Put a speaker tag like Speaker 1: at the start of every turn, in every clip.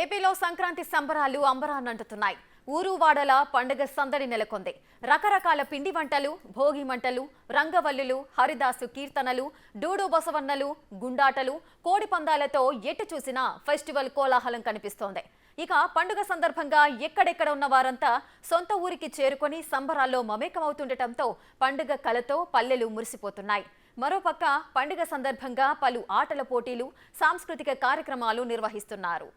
Speaker 1: ఏపీలో సంక్రాంతి సంబరాలు అంబరాన్నంటున్నాయి. ఊరు వాడల పండుగ సందడి నెలకొంది. రకరకాల పిండి వంటలు, భోగి మంటలు, రంగవల్లులు, హరిదాసు కీర్తనలు, డూడు బసవన్నలు, గుండాటలు, కోడి పందాలతో ఎటు చూసినా ఫెస్టివల్ కోలాహలం కనిపిస్తోంది. ఇక పండుగ సందర్భంగా ఎక్కడెక్కడ ఉన్న వారంతా సొంత ఊరికి చేరుకొని సంబరాల్లో మమేకమవుతుండటంతో పండుగ కలతో పల్లెలు మురిసిపోతున్నాయి. మరోపక్క పండుగ సందర్భంగా పలు ఆటల పోటీలు, సాంస్కృతిక కార్యక్రమాలు నిర్వహిస్తున్నారు.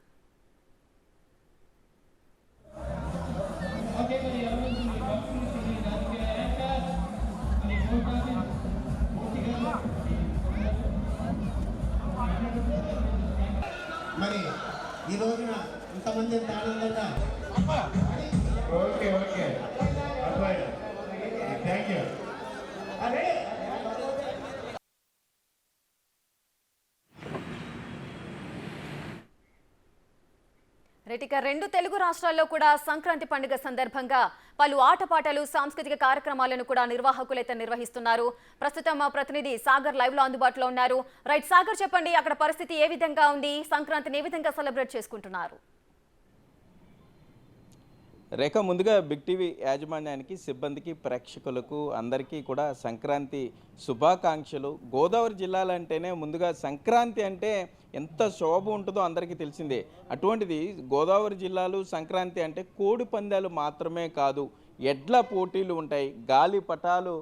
Speaker 2: మరి ఈ రోజున ఇంతమంది ఆనందంగా ఓకే ఓకే థ్యాంక్ యూ.
Speaker 1: ఇక రెండు తెలుగు రాష్ట్రాల్లో కూడా సంక్రాంతి పండుగ సందర్భంగా పలు ఆటపాటలు, సాంస్కృతిక కార్యక్రమాలను కూడా నిర్వాహకులైతే నిర్వహిస్తున్నారు. ప్రస్తుతం మా ప్రతినిధి సాగర్ లైవ్ లో అందుబాటులో ఉన్నారు. రైట్ సాగర్, చెప్పండి, అక్కడ పరిస్థితి ఏ విధంగా ఉంది? సంక్రాంతిని ఏ విధంగా సెలబ్రేట్ చేసుకుంటున్నారు?
Speaker 3: రేఖ, ముందుగా బిగ్ టీవీ యాజమాన్యానికి, సిబ్బందికి, ప్రేక్షకులకు అందరికీ కూడా సంక్రాంతి శుభాకాంక్షలు. గోదావరి జిల్లాలంటేనే ముందుగా సంక్రాంతి అంటే ఎంత శోభ ఉంటుందో అందరికీ తెలిసిందే. అటువంటిది గోదావరి జిల్లాలు సంక్రాంతి అంటే కోడి పందాలు మాత్రమే కాదు, ఎడ్ల పోటీలు ఉంటాయి, గాలిపటాలు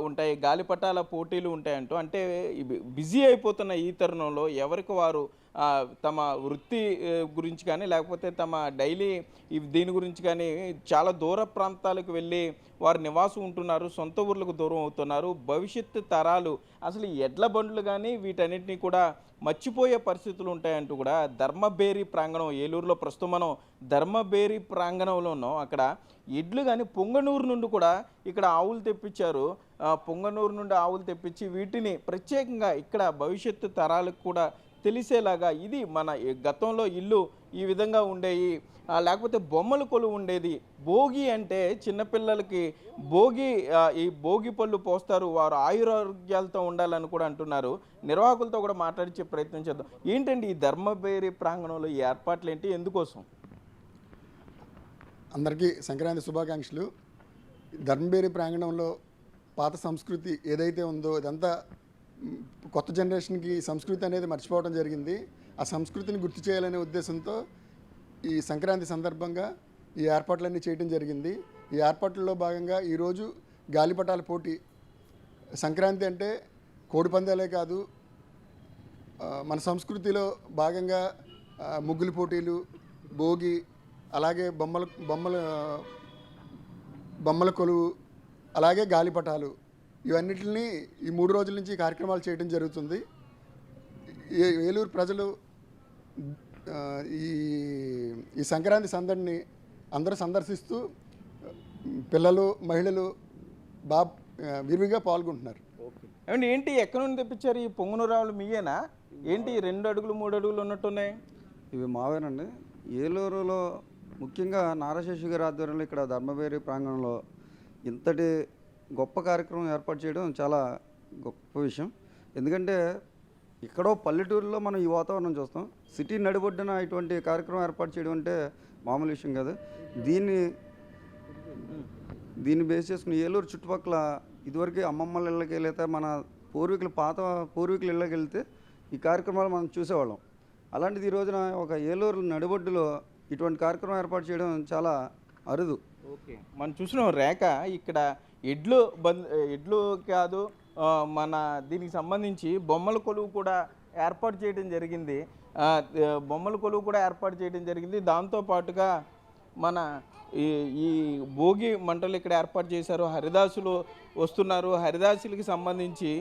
Speaker 3: ఉంటాయి, గాలిపటాల పోటీలు ఉంటాయంటూ. అంటే బిజీ అయిపోతున్న ఈ తరుణంలో ఎవరికి వారు తమ వృత్తి గురించి కానీ లేకపోతే తమ డైలీ దీని గురించి కానీ చాలా దూర ప్రాంతాలకు వెళ్ళి వారు నివాసం ఉంటున్నారు, సొంత ఊర్లకు దూరం అవుతున్నారు. భవిష్యత్తు తరాలు అసలు ఎడ్ల బండ్లు కానీ వీటన్నిటినీ కూడా మర్చిపోయే పరిస్థితులు ఉంటాయంటూ కూడా ధర్మబేరి ప్రాంగణం, ఏలూరులో ప్రస్తుతం మనం ధర్మబేరి ప్రాంగణంలో ఉన్నాం. అక్కడ ఎడ్లు కానీ పొంగనూరు నుండి కూడా ఇక్కడ ఆవులు తెప్పించారు. పొంగనూరు నుండి ఆవులు తెప్పించి వీటిని ప్రత్యేకంగా ఇక్కడ భవిష్యత్తు తరాలకు కూడా తెలిసేలాగా, ఇది మన గతంలో ఇల్లు ఈ విధంగా ఉండేవి, లేకపోతే బొమ్మల కొలువు ఉండేది. భోగి అంటే చిన్నపిల్లలకి ఈ భోగి పళ్ళు పోస్తారు, వారు ఆయురారోగ్యాలతో ఉండాలని కూడా అంటున్నారు. నిర్వాహకులతో కూడా మాట్లాడించే ప్రయత్నం చేద్దాం. ఏంటండి ఈ ధర్మబేరి ప్రాంగణంలో ఈ ఏర్పాట్లు ఏంటి, ఎందుకోసం?
Speaker 4: అందరికీ సంక్రాంతి శుభాకాంక్షలు. ధర్మబేరి ప్రాంగణంలో పాత సంస్కృతి ఏదైతే ఉందో ఇదంతా కొత్త జనరేషన్కి సంస్కృతి అనేది మర్చిపోవడం జరిగింది. ఆ సంస్కృతిని గుర్తు చేయాలనే ఉద్దేశంతో ఈ సంక్రాంతి సందర్భంగా ఈ ఏర్పాట్లన్నీ చేయడం జరిగింది. ఈ ఏర్పాట్లలో భాగంగా ఈరోజు గాలిపటాల పోటీ. సంక్రాంతి అంటే కోడి పందాలే కాదు, మన సంస్కృతిలో భాగంగా ముగ్గుల పోటీలు, భోగి, అలాగే బొమ్మల కొలువు, అలాగే గాలిపటాలు, ఇవన్నిటిని ఈ 3 రోజుల నుంచి కార్యక్రమాలు చేయడం జరుగుతుంది. ఏలూరు ప్రజలు ఈ సంక్రాంతి సందడిని అందరూ సందర్శిస్తూ పిల్లలు, మహిళలు విరివిగా పాల్గొంటున్నారు.
Speaker 3: ఏమండి, ఏంటి ఎక్కడి నుండి తెప్పించారు ఈ పొంగనూరావులు? మీయేనా? ఏంటి 2 అడుగులు 3 అడుగులు ఉన్నట్టున్నాయి?
Speaker 5: ఇవి మావేనండి. ఏలూరులో ముఖ్యంగా నారాశేషు గారి ఆధ్వర్యంలో ఇక్కడ ధర్మబేరి ప్రాంగణంలో ఇంతటి గొప్ప కార్యక్రమం ఏర్పాటు చేయడం చాలా గొప్ప విషయం. ఎందుకంటే ఎక్కడో పల్లెటూరులో మనం ఈ వాతావరణం చూస్తాం, సిటీ నడిబొడ్డున ఇటువంటి కార్యక్రమం ఏర్పాటు చేయడం అంటే మామూలు విషయం కాదు. దీన్ని బేస్ చేసుకుని ఏలూరు చుట్టుపక్కల ఇదివరకు అమ్మమ్మల ఇళ్ళకి వెళ్తే, మన పాత పూర్వీకుల ఇళ్ళకి వెళ్తే ఈ కార్యక్రమాలు మనం చూసేవాళ్ళం. అలాంటిది ఈ రోజున ఒక ఏలూరు నడిబొడ్డులో ఇటువంటి కార్యక్రమం ఏర్పాటు చేయడం చాలా అరుదు.
Speaker 3: ఓకే, మనం చూసినాం రేఖ, ఇక్కడ ఎడ్లు కాదు, మన దీనికి సంబంధించి బొమ్మల కొలువు కూడా ఏర్పాటు చేయడం జరిగింది. దాంతోపాటుగా మన ఈ భోగి మంటలు ఇక్కడ ఏర్పాటు చేశారు. హరిదాసులు వస్తున్నారు. హరిదాసులకి సంబంధించి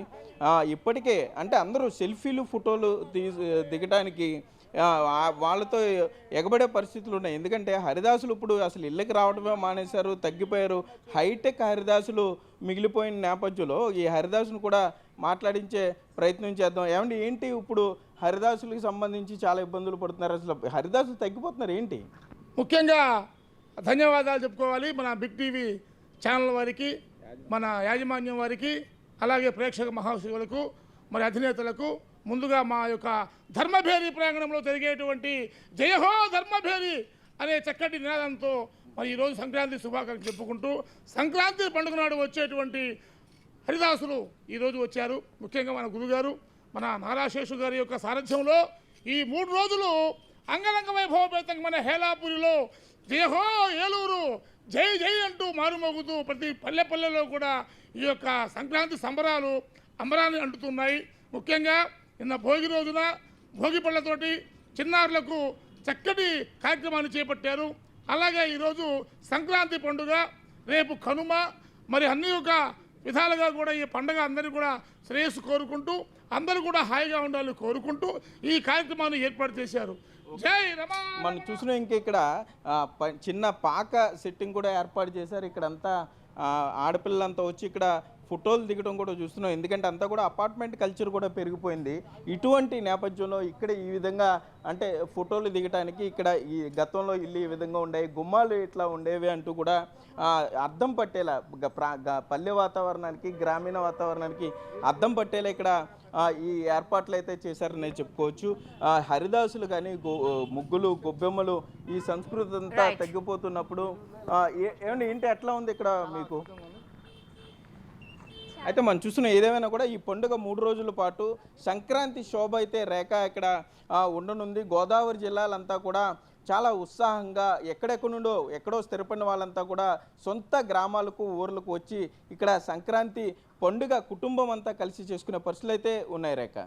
Speaker 3: ఇప్పటికే అంటే అందరూ సెల్ఫీలు, ఫోటోలు దిగడానికి వాళ్ళతో ఎగబడే పరిస్థితులు ఉన్నాయి. ఎందుకంటే హరిదాసులు ఇప్పుడు అసలు ఇళ్ళకి రావడమే మానేశారు, తగ్గిపోయారు. హైటెక్ హరిదాసులు మిగిలిపోయిన నేపథ్యంలో ఈ హరిదాసును కూడా మాట్లాడించే ప్రయత్నం చేద్దాం. ఏమండి, ఏంటి ఇప్పుడు హరిదాసులకు సంబంధించి చాలా ఇబ్బందులు పడుతున్నారు, అసలు హరిదాసులు తగ్గిపోతున్నారు ఏంటి?
Speaker 6: ముఖ్యంగా ధన్యవాదాలు చెప్పుకోవాలి మన బిగ్ టీవీ ఛానల్ వారికి, మన యాజమాన్యం వారికి, అలాగే ప్రేక్షక మహాశివులకు, మరి అధినేతలకు, ముందుగా మా యొక్క ధర్మభేరి ప్రాంగణంలో జరిగేటువంటి జయహో ధర్మభేరి అనే చక్కటి నినాదంతో మరి ఈరోజు సంక్రాంతి శుభాకాంక్షలు చెప్పుకుంటూ సంక్రాంతి పండుగ నాడు వచ్చేటువంటి హరిదాసులు ఈరోజు వచ్చారు. ముఖ్యంగా మన గురుగారు మన నారాశేషు గారి యొక్క సారథ్యంలో ఈ 3 రోజులు అంగరంగ వైభవపేతంగా మన హేలాపురిలో జయహో ఏలూరు జై జై అంటూ మారుమోగుతూ ప్రతి పల్లెల్లో కూడా ఈ యొక్క సంక్రాంతి సంబరాలు అంబరాన్ని అంటుతున్నాయి. ముఖ్యంగా నిన్న భోగి రోజున భోగి పళ్ళతోటి చిన్నారులకు చక్కటి కార్యక్రమాన్ని చేపట్టారు. అలాగే ఈరోజు సంక్రాంతి పండుగ, రేపు కనుమ, మరి అన్ని యొక్క విధాలుగా కూడా ఈ పండుగ అందరూ కూడా శ్రేయస్సు కోరుకుంటూ అందరూ కూడా హాయిగా ఉండాలని కోరుకుంటూ ఈ కార్యక్రమాన్ని ఏర్పాటు చేశారు. జై రమా.
Speaker 3: మనం చూసిన ఇక్కడ చిన్న పాక సెట్టింగ్ కూడా ఏర్పాటు చేశారు. ఇక్కడంతా ఆడపిల్లలంతా వచ్చి ఇక్కడ ఫోటోలు దిగడం కూడా చూస్తున్నాం. ఎందుకంటే అంతా కూడా అపార్ట్మెంట్ కల్చర్ కూడా పెరిగిపోయింది. ఇటువంటి నేపథ్యంలో ఇక్కడ ఈ విధంగా అంటే ఫోటోలు దిగడానికి ఇక్కడ ఈ గతంలో ఇల్లు ఈ విధంగా ఉండేవి, గుమ్మాలు ఇట్లా ఉండేవి అంటూ కూడా అద్దం పట్టేలా పల్లె వాతావరణానికి గ్రామీణ వాతావరణానికి అద్దం పట్టేలా ఇక్కడ ఈ ఏర్పాట్లు అయితే చేశారని చెప్పుకోవచ్చు. హరిదాసులు కానీ ముగ్గులు గొబ్బెమ్మలు ఈ సంస్కృతి అంతా తగ్గిపోతున్నప్పుడు ఏమండి ఏంటి ఎట్లా ఉంది ఇక్కడ మీకు? అయితే మనం చూస్తున్న ఏదేమైనా కూడా ఈ పండుగ 3 రోజుల పాటు సంక్రాంతి శోభ అయితే రేఖ ఇక్కడ ఉండనుంది. గోదావరి జిల్లాలంతా కూడా చాలా ఉత్సాహంగా ఎక్కడో స్థిరపడిన వాళ్ళంతా కూడా సొంత గ్రామాలకు ఊర్లకు వచ్చి ఇక్కడ సంక్రాంతి పండుగ కుటుంబం అంతా కలిసి చేసుకునే పరిస్థితులు అయితే ఉన్నాయి Rekha.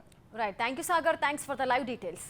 Speaker 1: Right, thank you Sagar, thanks for the live details.